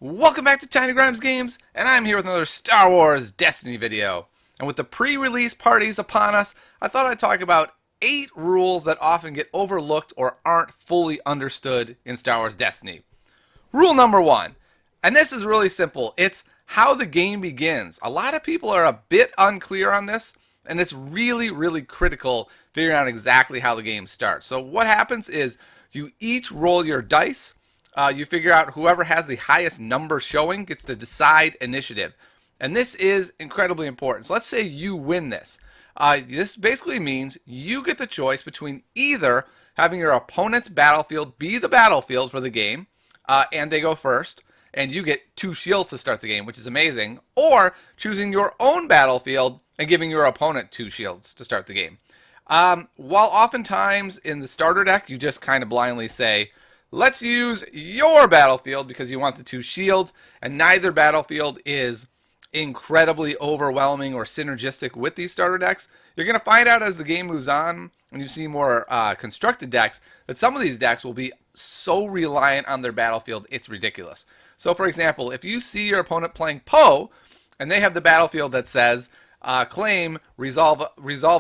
Welcome back to Tiny Grimes Games, and I'm here with another Star Wars Destiny video. And with the pre-release parties upon us, I thought I'd talk about 8 rules that often get overlooked or aren't fully understood in Star Wars Destiny. Rule number 1, and this is really simple, it's how the game begins. A lot of people are a bit unclear on this, and it's really critical figuring out exactly how the game starts. So what happens is you each roll your dice. You figure out whoever has the highest number showing gets to decide initiative. And this is incredibly important. So let's say you win this. This basically means you get the choice between either having your opponent's battlefield be the battlefield for the game, and they go first, and you get 2 shields to start the game, which is amazing, or choosing your own battlefield and giving your opponent 2 shields to start the game. While oftentimes in the starter deck, you just kind of blindly say, let's use your battlefield because you want the 2 shields, and neither battlefield is incredibly overwhelming or synergistic with these starter decks. You're going to find out as the game moves on, and you see more constructed decks, that some of these decks will be so reliant on their battlefield, it's ridiculous. So for example, if you see your opponent playing Poe, and they have the battlefield that says, claim, resolve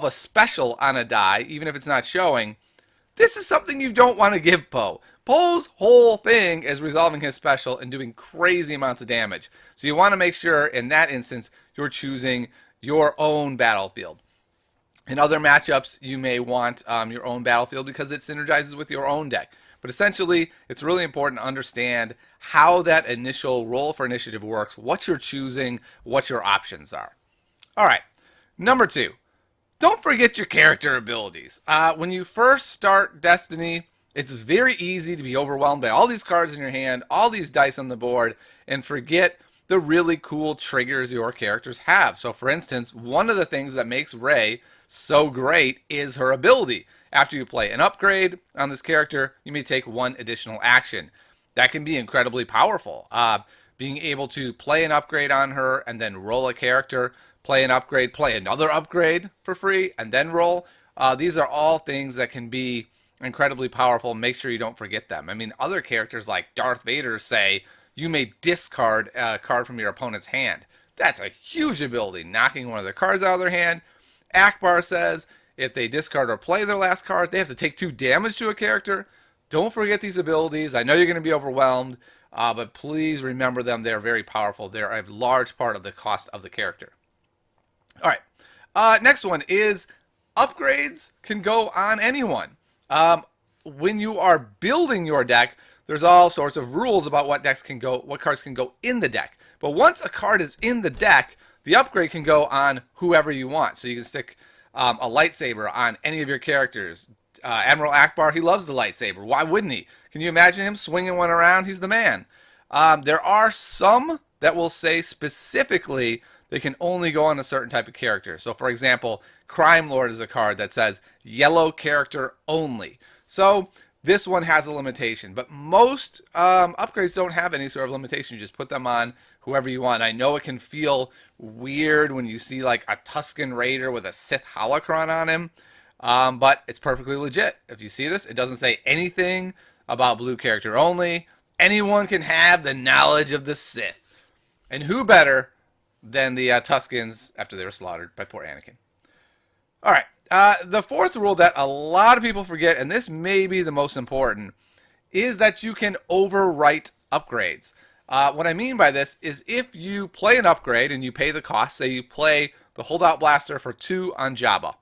a special on a die, even if it's not showing, this is something you don't want to give Poe. Poe's whole thing is resolving his special and doing crazy amounts of damage. So you want to make sure in that instance you're choosing your own battlefield. In other matchups, you may want your own battlefield because it synergizes with your own deck. But essentially, it's really important to understand how that initial roll for initiative works, what you're choosing, what your options are. All right, number 2. Don't forget your character abilities. When you first start Destiny, it's very easy to be overwhelmed by all these cards in your hand, all these dice on the board, and forget the really cool triggers your characters have. So for instance, one of the things that makes Rey so great is her ability. After you play an upgrade on this character, you may take 1 additional action. That can be incredibly powerful. Being able to play an upgrade on her and then roll a character, play an upgrade, play another upgrade for free, and then roll. These are all things that can be incredibly powerful. Make sure you don't forget them. I mean, other characters like Darth Vader say you may discard a card from your opponent's hand. That's a huge ability, knocking one of their cards out of their hand. Akbar says if they discard or play their last card, they have to take 2 damage to a character. Don't forget these abilities. I know you're going to be overwhelmed, but please remember them. They're very powerful. They're a large part of the cost of the character. All right. Next one is upgrades can go on anyone. When you are building your deck, there's all sorts of rules about what cards can go in the deck. But once a card is in the deck, the upgrade can go on whoever you want. So you can stick a lightsaber on any of your characters. Admiral Akbar, he loves the lightsaber. Why wouldn't he? Can you imagine him swinging one around? He's the man. There are some that will say specifically they can only go on a certain type of character. So for example, Crime Lord is a card that says yellow character only. So this one has a limitation, but most upgrades don't have any sort of limitation. You just put them on whoever you want. I know it can feel weird when you see like a Tusken Raider with a Sith holocron on him, but it's perfectly legit. If you see this, it doesn't say anything about blue character only. Anyone can have the knowledge of the Sith. And who better than the Tuskens after they were slaughtered by poor Anakin. All right, the 4th rule that a lot of people forget, and this may be the most important, is that you can overwrite upgrades. What I mean by this is if you play an upgrade and you pay the cost, say you play the Holdout Blaster for 2 on Jabba.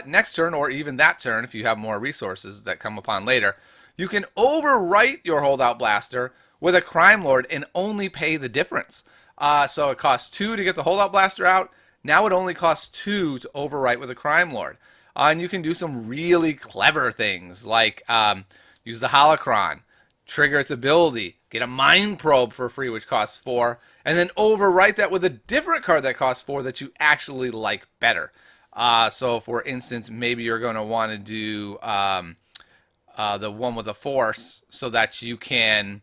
Next turn, or even that turn, if you have more resources that come upon later, you can overwrite your Holdout Blaster with a Crime Lord and only pay the difference. So it costs 2 to get the Holdout Blaster out. Now it only costs 2 to overwrite with a Crime Lord. And you can do some really clever things like use the Holocron, trigger its ability, get a Mind Probe for free, which costs 4, and then overwrite that with a different card that costs 4 that you actually like better. So for instance, maybe you're going to want to do the one with the Force so that you can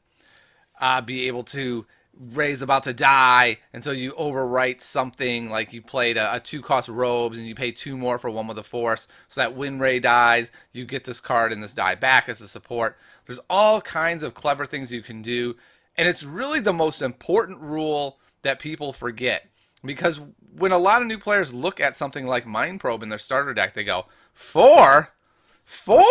be able to Rey's about to die, and so you overwrite something like you played a 2-cost robes and you pay 2 more for one with the Force, so that when Rey dies, you get this card and this die back as a support. There's all kinds of clever things you can do. And it's really the most important rule that people forget. Because when a lot of new players look at something like Mind Probe in their starter deck, they go, 4? 4?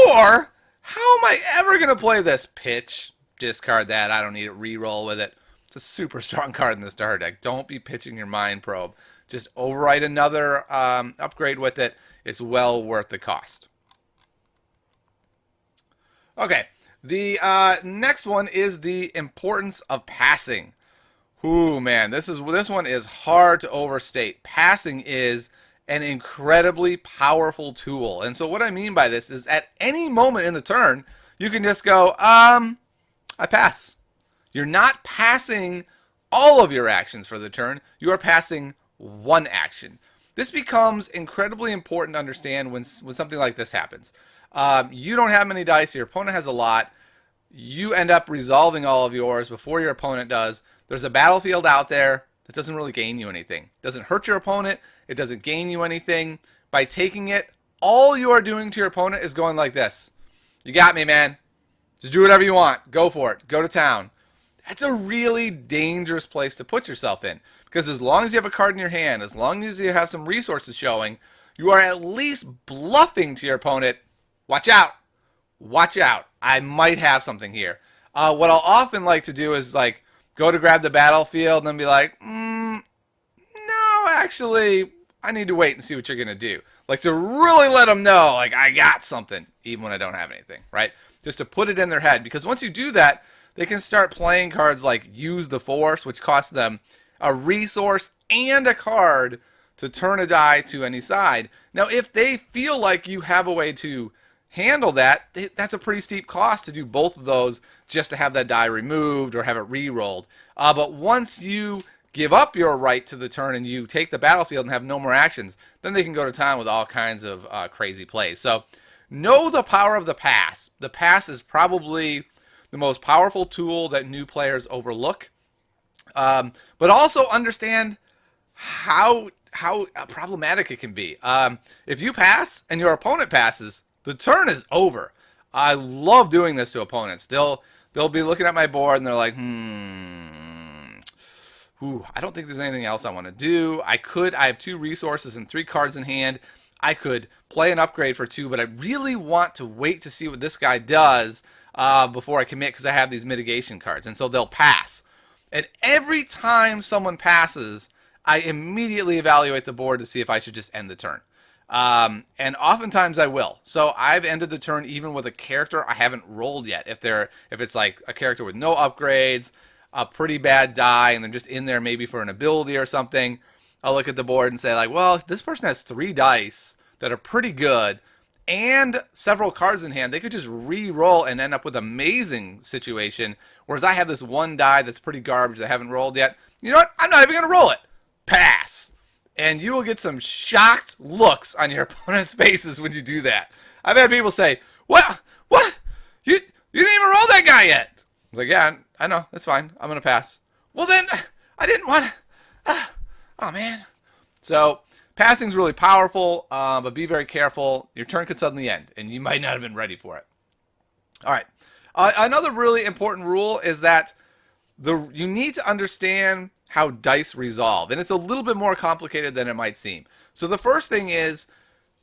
How am I ever going to play this? Pitch, discard that, I don't need it, reroll with it. It's a super strong card in the starter deck. Don't be pitching your Mind Probe. Just overwrite another upgrade with it. It's well worth the cost. Okay, the next one is the importance of passing. Ooh, man, this one is hard to overstate. Passing is an incredibly powerful tool. And so what I mean by this is at any moment in the turn, you can just go, I pass. You're not passing all of your actions for the turn. You are passing one action. This becomes incredibly important to understand when something like this happens. You don't have many dice. Your opponent has a lot. You end up resolving all of yours before your opponent does. There's a battlefield out there that doesn't really gain you anything. It doesn't hurt your opponent. It doesn't gain you anything. By taking it, all you are doing to your opponent is going like this. You got me, man. Just do whatever you want. Go for it. Go to town. That's a really dangerous place to put yourself in. Because as long as you have a card in your hand, as long as you have some resources showing, you are at least bluffing to your opponent, watch out. Watch out. I might have something here. What I'll often like to do is like go to grab the battlefield and then be like, no, actually, I need to wait and see what you're going to do. Like to really let them know, like, I got something, even when I don't have anything, right? Just to put it in their head. Because once you do that, they can start playing cards like Use the Force, which costs them a resource and a card to turn a die to any side. Now, if they feel like you have a way to handle that, that's a pretty steep cost to do both of those just to have that die removed or have it re-rolled. But once you give up your right to the turn and you take the battlefield and have no more actions, then they can go to town with all kinds of crazy plays. So know the power of the pass. The pass is probably the most powerful tool that new players overlook. But also understand how problematic it can be. If you pass and your opponent passes, the turn is over. I love doing this to opponents. They'll be looking at my board and they're like, I don't think there's anything else I want to do. I have 2 resources and 3 cards in hand. I could play an upgrade for 2, but I really want to wait to see what this guy does before I commit because I have these mitigation cards. And so they'll pass. And every time someone passes, I immediately evaluate the board to see if I should just end the turn. And oftentimes I will. So I've ended the turn even with a character I haven't rolled yet. If it's like a character with no upgrades, a pretty bad die, and they're just in there maybe for an ability or something, I'll look at the board and say like, well, this person has 3 dice that are pretty good and several cards in hand. They could just re-roll and end up with an amazing situation. Whereas I have this 1 die that's pretty garbage that I haven't rolled yet. You know what? I'm not even going to roll it. Pass. And you will get some shocked looks on your opponent's faces when you do that. I've had people say, What? You didn't even roll that guy yet. I was like, yeah, I know. That's fine. I'm going to pass. Well, then, I didn't want oh, man. So, passing's really powerful, but be very careful. Your turn could suddenly end, and you might not have been ready for it. All right. Another really important rule is that you need to understand how dice resolve, and it's a little bit more complicated than it might seem. So the first thing is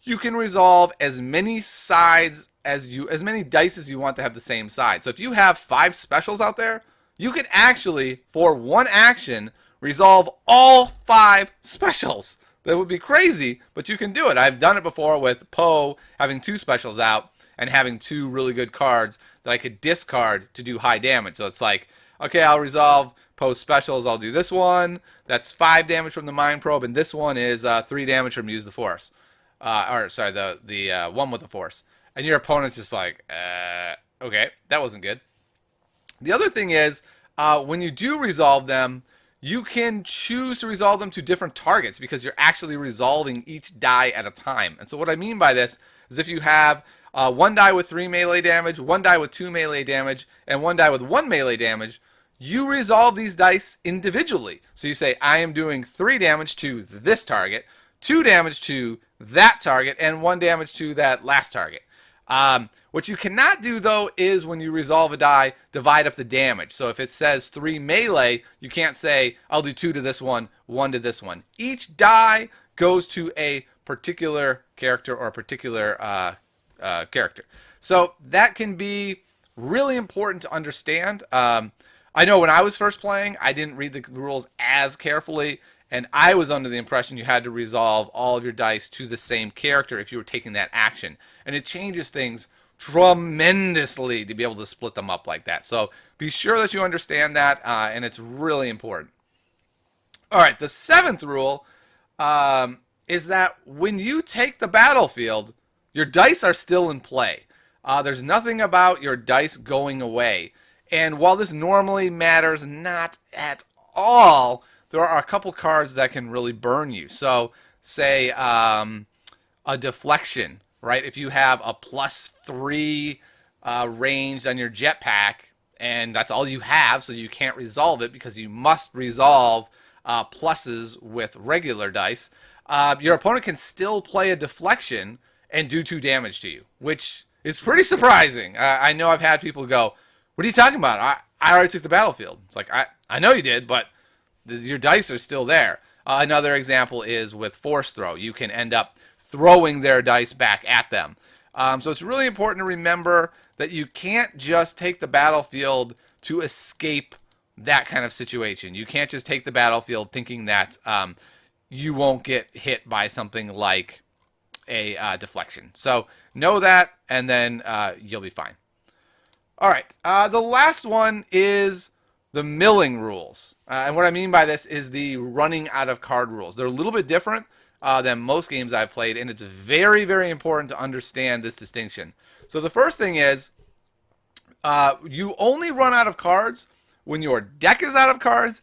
you can resolve as many sides as many dice as you want to have the same side. So if you have 5 specials out there, you can actually, for one action, resolve all 5 specials. That would be crazy, but you can do it. I've done it before with Poe having 2 specials out and having 2 really good cards that I could discard to do high damage. So it's like, okay, I'll resolve Poe's specials. I'll do this one. That's 5 damage from the Mind Probe, and this one is 3 damage from Use the Force. The one with the Force. And your opponent's just like, okay, that wasn't good. The other thing is, when you do resolve them, you can choose to resolve them to different targets because you're actually resolving each die at a time. And so what I mean by this is if you have 1 die with 3 melee damage, 1 die with 2 melee damage, and 1 die with 1 melee damage, you resolve these dice individually. So you say, I am doing 3 damage to this target, 2 damage to that target, and 1 damage to that last target. What you cannot do, though, is when you resolve a die, divide up the damage. So if it says 3 melee, you can't say, I'll do 2 to this one, 1 to this one. Each die goes to a particular character or a particular character. So that can be really important to understand. I know when I was first playing, I didn't read the rules as carefully, and I was under the impression you had to resolve all of your dice to the same character if you were taking that action. And it changes things tremendously to be able to split them up like that. So be sure that you understand that, and it's really important. All right, the 7th rule is that when you take the battlefield, your dice are still in play. There's nothing about your dice going away. And while this normally matters not at all, there are a couple cards that can really burn you. So, say a deflection, right? If you have a +3 range on your jetpack, and that's all you have, so you can't resolve it because you must resolve pluses with regular dice, your opponent can still play a deflection and do 2 damage to you, which is pretty surprising. I know I've had people go, what are you talking about? I already took the battlefield. It's like, I know you did, but your dice are still there. Another example is with force throw. You can end up throwing their dice back at them. So it's really important to remember that you can't just take the battlefield to escape that kind of situation. You can't just take the battlefield thinking that you won't get hit by something like a deflection. So know that, and then you'll be fine. All right, the last one is the milling rules. And what I mean by this is the running out of card rules. They're a little bit different than most games I've played, and it's very, very important to understand this distinction. So the first thing is you only run out of cards when your deck is out of cards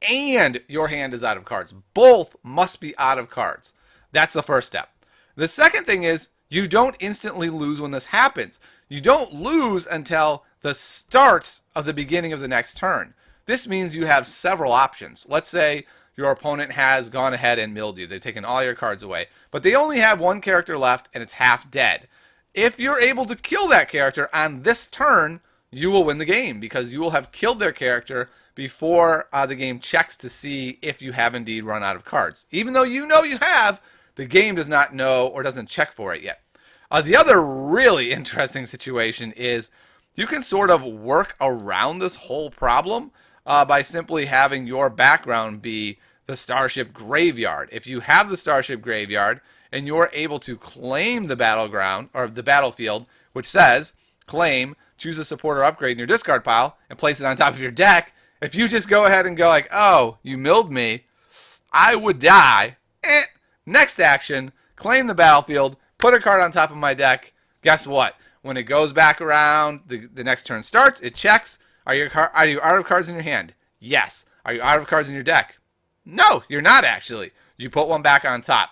and your hand is out of cards. Both must be out of cards. That's the first step. The second thing is you don't instantly lose when this happens. You don't lose until the start of the beginning of the next turn. This means you have several options. Let's say your opponent has gone ahead and milled you. They've taken all your cards away, but they only have one character left and it's half dead. If you're able to kill that character on this turn, you will win the game because you will have killed their character before the game checks to see if you have indeed run out of cards. Even though you know you have, the game does not know or doesn't check for it yet. The other really interesting situation is you can sort of work around this whole problem by simply having your background be the Starship Graveyard. If you have the Starship Graveyard and you're able to claim the battleground or the battlefield, which says claim, choose a support or upgrade in your discard pile and place it on top of your deck, if you just go ahead and go like, oh, you milled me, I would die. Next action, claim the battlefield, put a card on top of my deck. Guess what? When it goes back around, the next turn starts, it checks. Are you out of cards in your hand? Yes. Are you out of cards in your deck? No, you're not actually. You put one back on top.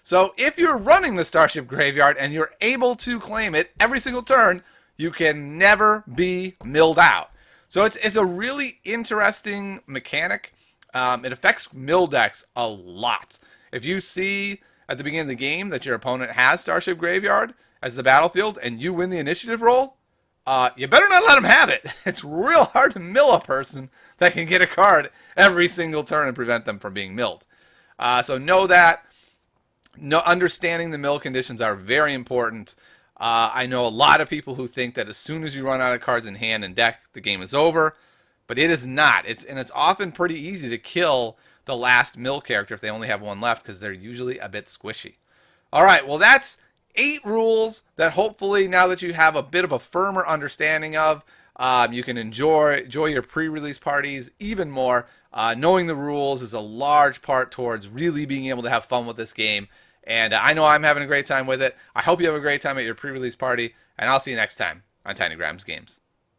So if you're running the Starship Graveyard and you're able to claim it every single turn, you can never be milled out. So it's a really interesting mechanic. It affects mill decks a lot. If you see at the beginning of the game that your opponent has Starship Graveyard as the battlefield and you win the initiative roll, you better not let them have it. It's real hard to mill a person that can get a card every single turn and prevent them from being milled. So know that. Understanding the mill conditions are very important. I know a lot of people who think that as soon as you run out of cards in hand and deck, the game is over. But it is not. It's often pretty easy to kill the last mill character if they only have one left because they're usually a bit squishy. All right, well, that's 8 rules that hopefully now that you have a bit of a firmer understanding of, you can enjoy your pre-release parties even more. Knowing the rules is a large part towards really being able to have fun with this game. And I know I'm having a great time with it. I hope you have a great time at your pre-release party, and I'll see you next time on Tiny Grams Games.